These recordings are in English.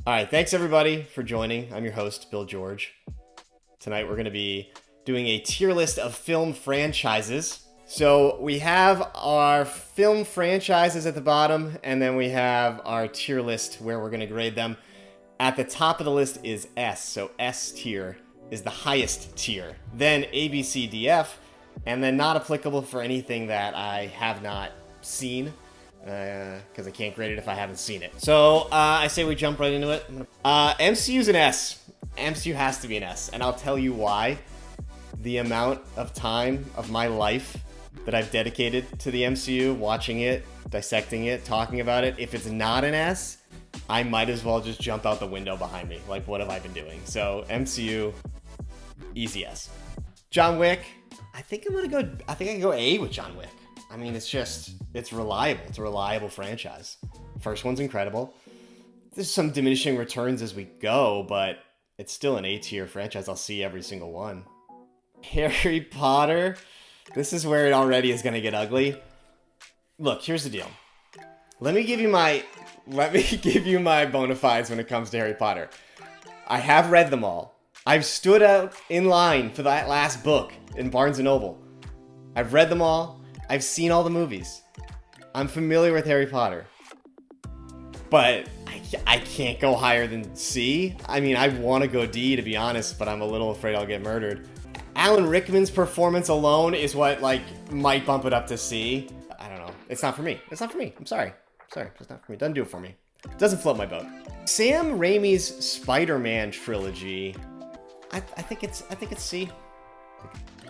All right, thanks everybody for joining. I'm your host, Bill George. Tonight we're going to be doing a tier list of film franchises. So we have our film franchises at the bottom, and then we have our tier list where we're going to grade them. At the top of the list is S, so S tier is the highest tier. Then A, B, C, D, F, and then not applicable for anything that I have not seen, because I can't grade it if I haven't seen it. So I say we jump right into it. MCU's an S. MCU has to be an S, and I'll tell you why. The amount of time of my life that I've dedicated to the MCU, watching it, dissecting it, talking about it, if it's not an S, I might as well just jump out the window behind me. Like, what have I been doing? So MCU, easy S. John Wick, I think I can go A with John Wick. I mean, it's reliable. It's a reliable franchise. First one's incredible. There's some diminishing returns as we go, but it's still an A-tier franchise. I'll see every single one. Harry Potter, this is where it already is going to get ugly. Look, here's the deal. Let me give you my bona fides when it comes to Harry Potter. I have read them all. I've stood out in line for that last book in Barnes & Noble. I've read them all. I've seen all the movies. I'm familiar with Harry Potter. But I can't go higher than C. I mean, I want to go D, to be honest, but I'm a little afraid I'll get murdered. Alan Rickman's performance alone is what, might bump it up to C. I don't know. It's not for me. It's not for me. I'm sorry. It's not for me. It doesn't do it for me. It doesn't float my boat. Sam Raimi's Spider-Man trilogy, I think it's C.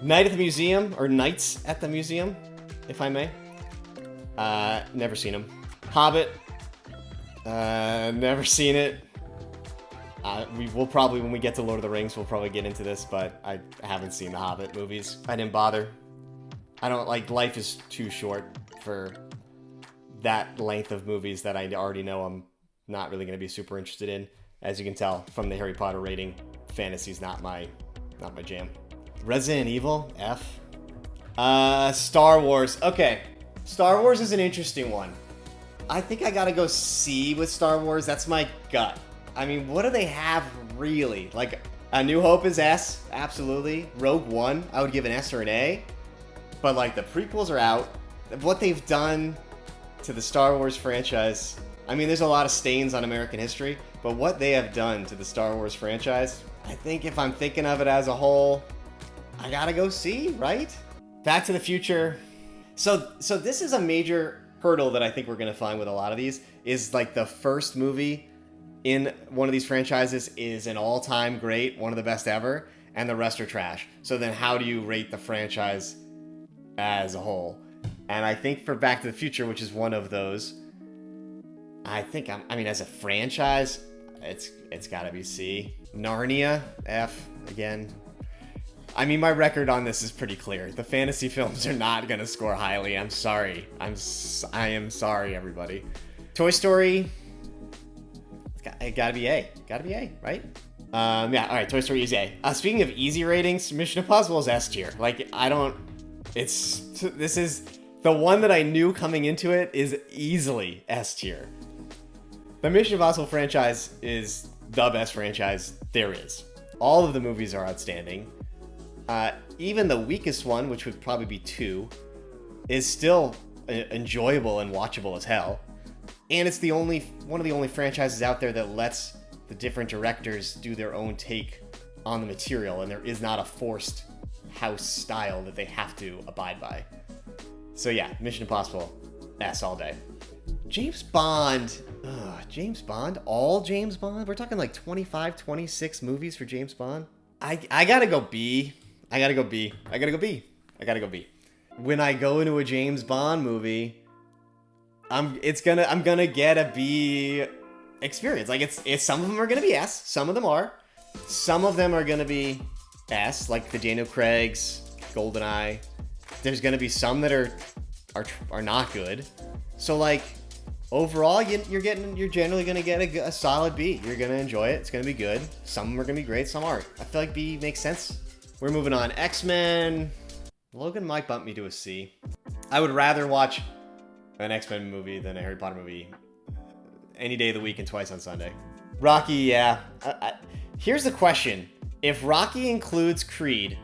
Night at the Museum, or Nights at the Museum, if I may. Never seen them. Hobbit, never seen it. We will probably, when we get to Lord of the Rings, we'll probably get into this, but I haven't seen the Hobbit movies. I didn't bother. I don't, life is too short for that length of movies that I already know I'm not really going to be super interested in. As you can tell from the Harry Potter rating, fantasy's not my jam. Resident Evil, F. Star Wars. Okay, Star Wars is an interesting one. I think I gotta go C with Star Wars. That's my gut. I mean, what do they have really? A New Hope is S, absolutely. Rogue One, I would give an S or an A. But the prequels are out. What they've done to the Star Wars franchise, I mean, there's a lot of stains on American history, but what they have done to the Star Wars franchise, I think if I'm thinking of it as a whole, I gotta go C, right? Back to the Future. So this is a major hurdle that I think we're gonna find with a lot of these, is the first movie in one of these franchises is an all-time great, one of the best ever, and the rest are trash. So then how do you rate the franchise as a whole? And I think for Back to the Future, which is one of those, I mean, as a franchise, it's gotta be C. Narnia, F, again. I mean, my record on this is pretty clear. The fantasy films are not gonna score highly. I'm sorry. I am sorry, everybody. Toy Story, it gotta be A. Gotta be A, right? Yeah, alright, Toy Story, easy A. Speaking of easy ratings, Mission Impossible is S tier. This is the one that I knew coming into it is easily S tier. The Mission Impossible franchise is the best franchise there is. All of the movies are outstanding. Even the weakest one, which would probably be 2, is still enjoyable and watchable as hell. And it's one of the only franchises out there that lets the different directors do their own take on the material, and there is not a forced house style that they have to abide by. So yeah, Mission Impossible, S all day. James Bond. James Bond? All James Bond? We're talking 25, 26 movies for James Bond? I gotta go B. I gotta go B. When I go into a James Bond movie, I'm gonna get a B experience. It's some of them are gonna be S, some of them are. Some of them are gonna be S, like the Daniel Craig's, GoldenEye. There's gonna be some that are not good. So overall, you're generally gonna get a solid B. You're gonna enjoy it. It's gonna be good. Some are gonna be great. Some aren't. I feel like B makes sense. We're moving on. X-Men. Logan might bump me to a C. I would rather watch an X-Men movie than a Harry Potter movie any day of the week and twice on Sunday. Rocky, yeah. Here's the question. If Rocky includes Creed,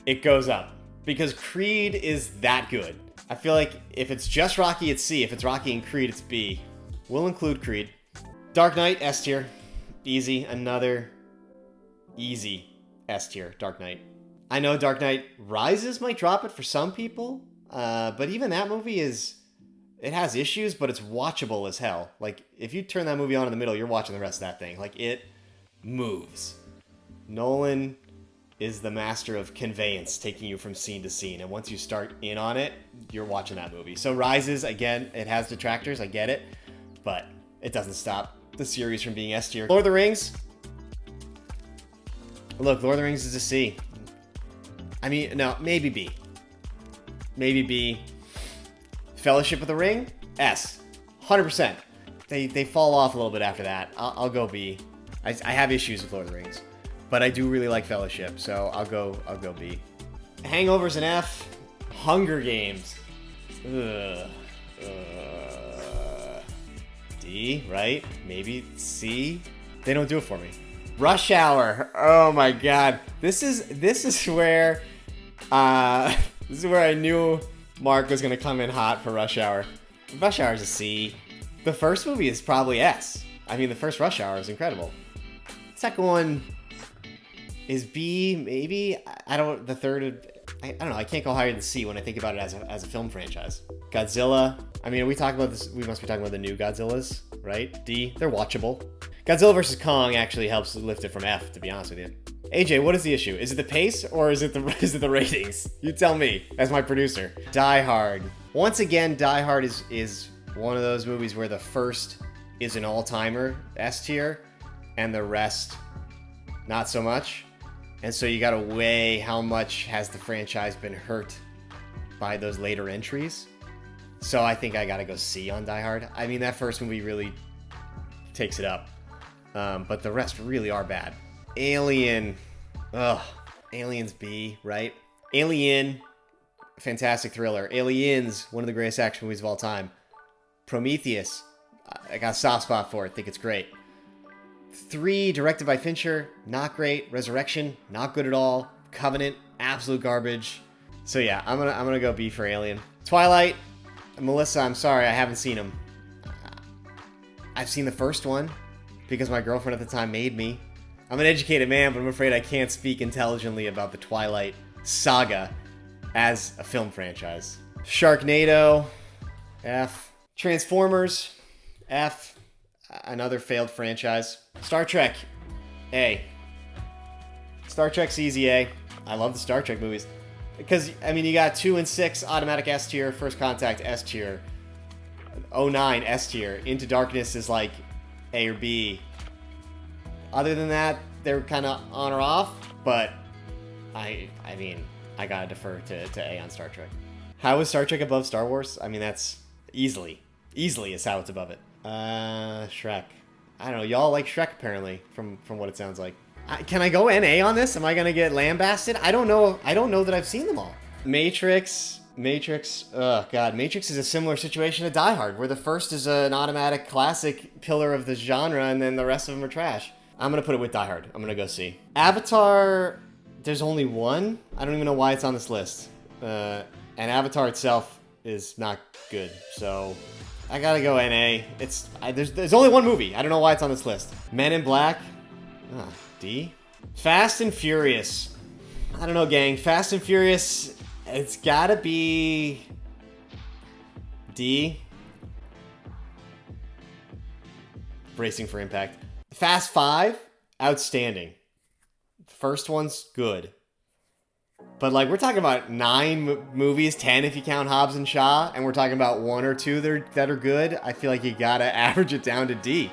it goes up. Because Creed is that good. I feel like if it's just Rocky, it's C. If it's Rocky and Creed, it's B. We'll include Creed. Dark Knight, S tier. Easy. Another easy S tier. Dark Knight. I know Dark Knight Rises might drop it for some people. But even that movie it has issues, but it's watchable as hell. Like, if you turn that movie on in the middle, you're watching the rest of that thing. Like, it moves. Nolan is the master of conveyance, taking you from scene to scene. And once you start in on it, you're watching that movie. So Rises, again, it has detractors, I get it. But it doesn't stop the series from being S tier. Lord of the Rings. Look, Lord of the Rings is a C. I mean, no, maybe B. Maybe B. Fellowship of the Ring, S. 100%. They fall off a little bit after that. I'll go B. I have issues with Lord of the Rings, but I do really like Fellowship, so I'll go B. Hangover's an F. Hunger Games. D, right? Maybe C. They don't do it for me. Rush Hour. Oh my god. This is where this is where I knew Mark was gonna come in hot for Rush Hour. Rush Hour is a C. The first movie is probably S. I mean, the first Rush Hour is incredible. Second one is B, maybe. The third, I don't know. I can't go higher than C when I think about it as a film franchise. Godzilla. I mean, are we talking about this? We must be talking about the new Godzillas, right? D. They're watchable. Godzilla vs. Kong actually helps lift it from F, to be honest with you. AJ, what is the issue? Is it the pace or is it the ratings? You tell me, as my producer. Die Hard. Once again, Die Hard is one of those movies where the first is an all-timer, S tier, and the rest not so much. And so you gotta weigh how much has the franchise been hurt by those later entries. So I think I gotta go C on Die Hard. I mean, that first movie really takes it up. But the rest really are bad. Alien. Ugh. Aliens B, right? Alien. Fantastic thriller. Aliens. One of the greatest action movies of all time. Prometheus. I got a soft spot for it. Think it's great. 3, directed by Fincher. Not great. Resurrection. Not good at all. Covenant. Absolute garbage. So yeah, I'm gonna go B for Alien. Twilight. Melissa, I'm sorry, I haven't seen them. I've seen the first one because my girlfriend at the time made me. I'm an educated man, but I'm afraid I can't speak intelligently about the Twilight saga as a film franchise. Sharknado, F. Transformers, F. Another failed franchise. Star Trek, A. Star Trek's easy A. I love the Star Trek movies. Because, I mean, you got 2 and 6, automatic S tier, First Contact, S tier. 09, S tier. Into Darkness is like A or B. Other than that, they're kind of on or off, but I mean, I gotta defer to A on Star Trek. How is Star Trek above Star Wars? I mean, that's easily is how it's above it. Shrek. I don't know, y'all like Shrek apparently, from what it sounds like. Can I go NA on this? Am I gonna get lambasted? I don't know that I've seen them all. Matrix, oh god, Matrix is a similar situation to Die Hard, where the first is an automatic classic pillar of the genre, and then the rest of them are trash. I'm gonna put it with Die Hard. I'm gonna go C. Avatar, there's only one. I don't even know why it's on this list. And Avatar itself is not good, so I gotta go NA. There's only one movie. I don't know why it's on this list. Men in Black, D. Fast and Furious. I don't know, gang. Fast and Furious, it's gotta be D. Bracing for impact. Fast 5, outstanding. First one's good. But like, we're talking about 9 movies, 10 if you count Hobbs and Shaw, and we're talking about 1 or 2 that are good. I feel like you gotta average it down to D,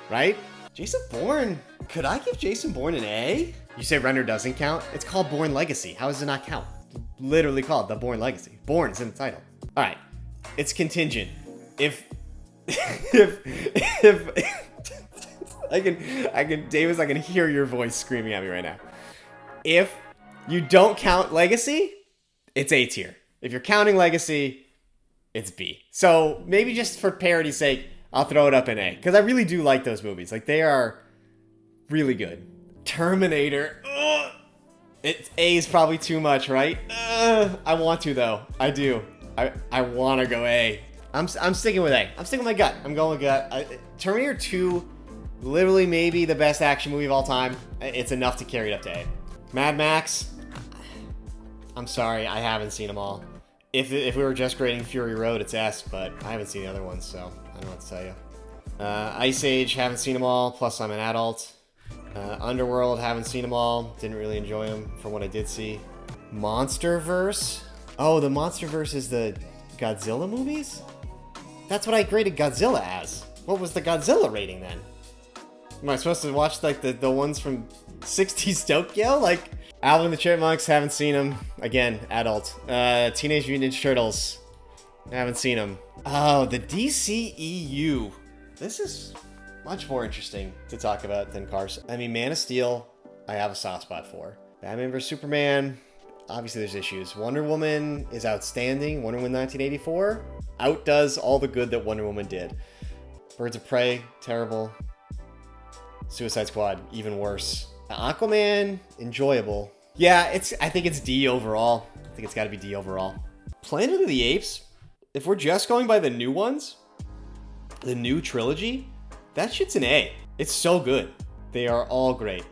right? Jason Bourne. Could I give Jason Bourne an A? You say Renner doesn't count? It's called Bourne Legacy. How does it not count? Literally called The Bourne Legacy. Bourne's in the title. All right, it's contingent. If I can, Davis, I can hear your voice screaming at me right now. If you don't count Legacy, it's A tier. If you're counting Legacy, it's B. So maybe just for parity's sake, I'll throw it up in A, because I really do like those movies. Like, they are Really good. Terminator. Ugh. A is probably too much, right? I want to though. I do. I want to go A. I'm sticking with A. I'm sticking with my gut. I'm going with gut. Terminator 2, literally maybe the best action movie of all time. It's enough to carry it up to A. Mad Max. I'm sorry, I haven't seen them all. If we were just grading Fury Road, it's S, but I haven't seen the other ones, so I don't know what to tell you. Ice Age, haven't seen them all, plus I'm an adult. Underworld, haven't seen them all. Didn't really enjoy them from what I did see. Monsterverse? Oh, the Monsterverse is the Godzilla movies? That's what I graded Godzilla as. What was the Godzilla rating then? Am I supposed to watch like the ones from 60s Tokyo? Like, Alvin and the Chipmunks, haven't seen them. Again, adult. Teenage Mutant Ninja Turtles, haven't seen them. Oh, the DCEU. This is much more interesting to talk about than Cars. I mean, Man of Steel, I have a soft spot for. Batman vs Superman, obviously there's issues. Wonder Woman is outstanding. Wonder Woman 1984 outdoes all the good that Wonder Woman did. Birds of Prey, terrible. Suicide Squad, even worse. Aquaman, enjoyable. Yeah, I think it's D overall. I think it's got to be D overall. Planet of the Apes, if we're just going by the new ones, the new trilogy, that shit's an A. It's so good. They are all great.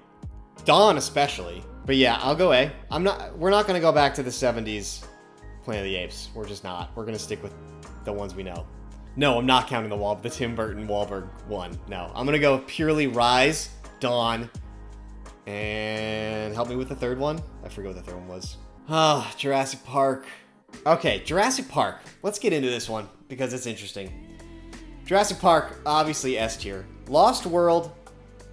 Dawn especially. But yeah, I'll go A. We're not gonna go back to the 70s Planet of the Apes. We're just not. We're gonna stick with the ones we know. No, I'm not counting the Tim Burton Wahlberg one. No, I'm gonna go purely Rise, Dawn, and help me with the third one. I forget what the third one was. Ah, Jurassic Park. Okay, Jurassic Park. Let's get into this one because it's interesting. Jurassic Park, obviously S tier. Lost World,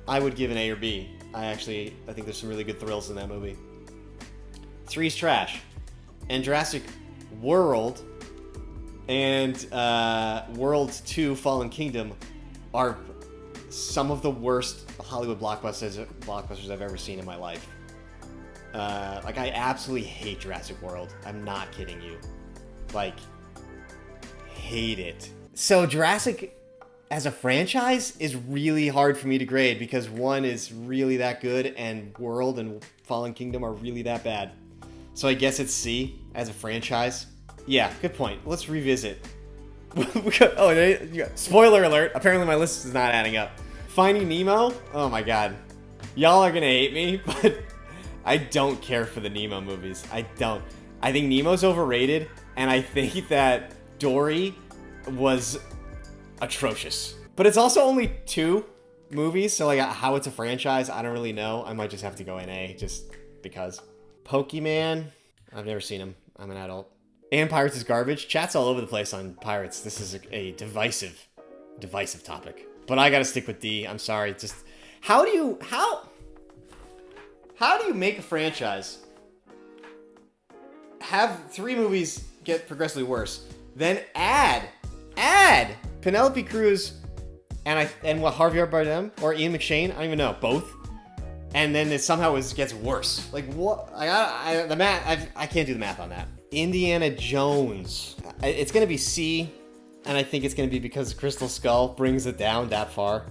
I would give an A or B. I think there's some really good thrills in that movie. 3's trash. And Jurassic World and World 2 Fallen Kingdom are some of the worst Hollywood blockbusters I've ever seen in my life. Like, I absolutely hate Jurassic World. I'm not kidding you. Like, hate it. So Jurassic as a franchise is really hard for me to grade because 1 is really that good and World and Fallen Kingdom are really that bad. So I guess it's C as a franchise. Yeah, good point. Let's revisit. Spoiler alert. Apparently my list is not adding up. Finding Nemo? Oh my god. Y'all are gonna hate me, but I don't care for the Nemo movies. I don't. I think Nemo's overrated, and I think that Dory was atrocious. But it's also only 2 movies, so like how it's a franchise, I don't really know. I might just have to go in A, just because. Pokemon, I've never seen him. I'm an adult. And Pirates is garbage. Chat's all over the place on Pirates. This is a divisive topic. But I gotta stick with D. I'm sorry. Just how do you make a franchise, have 3 movies get progressively worse, then add Penelope Cruz and what, Javier Bardem or Ian McShane? I don't even know, both. And then it somehow gets worse. Like what? The math. I can't do the math on that. Indiana Jones. It's gonna be C, and I think it's gonna be because Crystal Skull brings it down that far.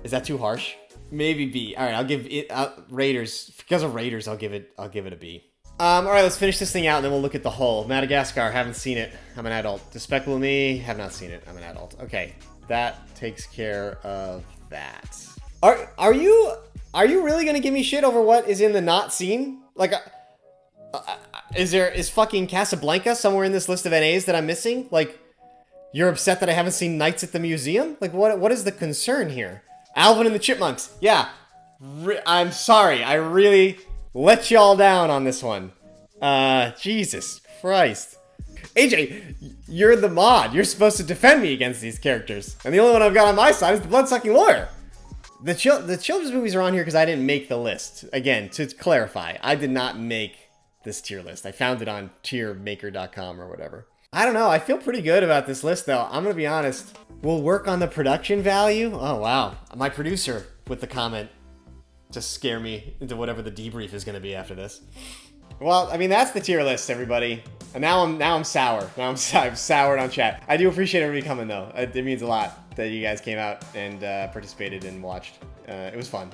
Is that too harsh? Maybe B. All right, I'll give it Raiders. Because of Raiders, I'll give it a B. All right, let's finish this thing out, and then we'll look at the whole. Madagascar, haven't seen it. I'm an adult. Despicable Me, have not seen it. I'm an adult. Okay, that takes care of that. Are you really gonna give me shit over what is in the not seen? Like, is fucking Casablanca somewhere in this list of NAs that I'm missing? Like, you're upset that I haven't seen Nights at the Museum? Like, what is the concern here? Alvin and the Chipmunks. Yeah, I'm sorry. I really let y'all down on this one. Jesus Christ. AJ, you're the mod. You're supposed to defend me against these characters. And the only one I've got on my side is the blood-sucking lawyer. The children's movies are on here because I didn't make the list. Again, to clarify, I did not make this tier list. I found it on tiermaker.com or whatever. I don't know. I feel pretty good about this list, though. I'm going to be honest. We'll work on the production value. Oh, wow. My producer with the comment to scare me into whatever the debrief is going to be after this. Well, I mean, that's the tier list, everybody. And now I'm sour. I've soured on chat. I do appreciate everybody coming, though. It means a lot that you guys came out and participated and watched. It was fun.